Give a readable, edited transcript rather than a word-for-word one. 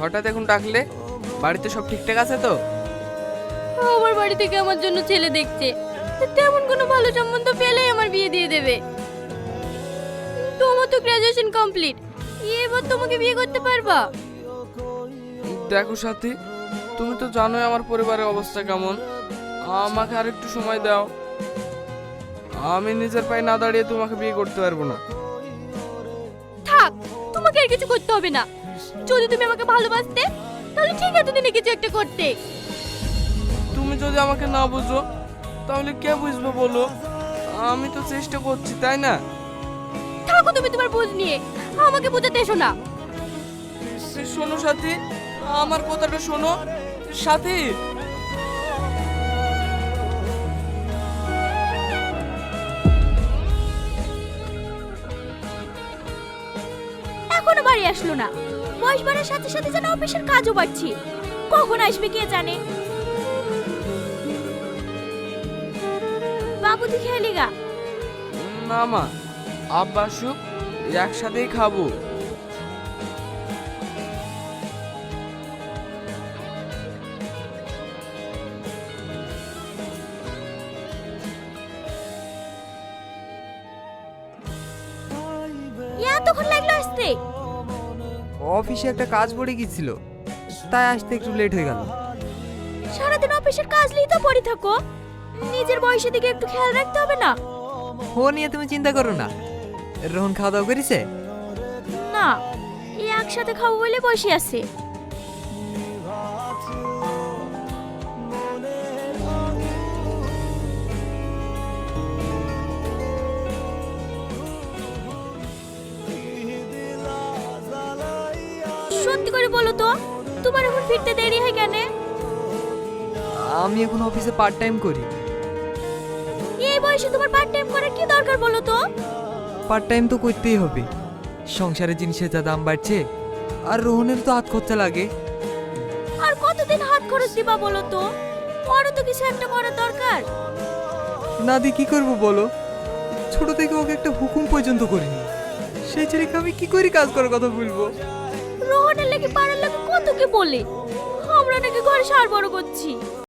হঠাৎ এখন ডাকলে? বাড়িতে সব ঠিকঠাক আছে তো? আমার বাড়ি থেকে আমার জন্য ছেলে দেখছে, তেমন কোনো ভালো সম্বন্ধ পেলেই আমার বিয়ে দিয়ে দেবে। তোমার তো গ্রাজুয়েশন কমপ্লিট, এবার তোমাকে বিয়ে করতে পারবা? দেখো সাথী, তুমি তো জানোই আমার পরিবারের অবস্থা কেমন। আমাকে আর একটু সময় দাও। আমি নিজের পায়ে না দাঁড়িয়ে তোমাকে বিয়ে করতে পারবো না। থাক, তোমাকে আর কিছু করতে হবে না। যদি তুমি আমাকে ভালোবাসতে তাহলে ঠিক আছে, দিনে কিছু একটা করতে। তুমি যদি আমাকে না বুঝো তাহলে কে বুঝবে বলো? আমি তো চেষ্টা করছি, তাই না? থাকো তুমি তোমার বুঝ নিয়ে, আমাকে বোঝাতে এসো না। শোনো সাথী, আমার কথাটা শোনো সাথী। এখনো বাড়ি আসলো না। বয়স বাড়ার সাথে সাথে যেন অফিসের কাজও বাড়ছে। কখন আসবে কে জানে। বাবু তুই খেয়ালি গা। না মা, আব্বা আসুক, একসাথেই খাবো। এতক্ষণ লাগলো আসতে? অফিসে একটা কাজ পড়ে গিয়েছিল, তাই আসতে একটু লেট হয়ে গেল। সারাদিন অফিসের কাজ নিয়ে তো পড়ে থাকো, নিজের বয়সের দিকে একটু খেয়াল রাখতে হবে না? ও নিয়ে তুমি চিন্তা করো না। রোহন খাওয়া দাওয়া করেছে? না, এই একসাথে খাবো বলে বসে আছে। সত্যি করে বলো তো, তোমার এখন ফিরতে দেরি হয় কেন? আমি এখন অফিসে পার্ট টাইম করি। এই বয়সে তোমার পার্ট টাইম করার কি দরকার বলো তো? পার্ট টাইম তো করতেই হবে, সংসারের জিনিসের যা দাম বাড়ছে, আর রোহনের তো হাত খরচা লাগে। আর কতদিন হাত খরচ দিবা বলো তো? ওরও তো কিছু একটা করার দরকার। না দিয়ে কি করবো বলো? ছোট থেকে ওকে একটা হুকুম পর্যন্ত করিনি, সেই ছেলেকে আমি কি করে কাজ করার কথা বলবো? রোহনের লেগে পাড়ার লেগে কত কি বলে, আমরা নাকি ঘরে সার বড় করছি।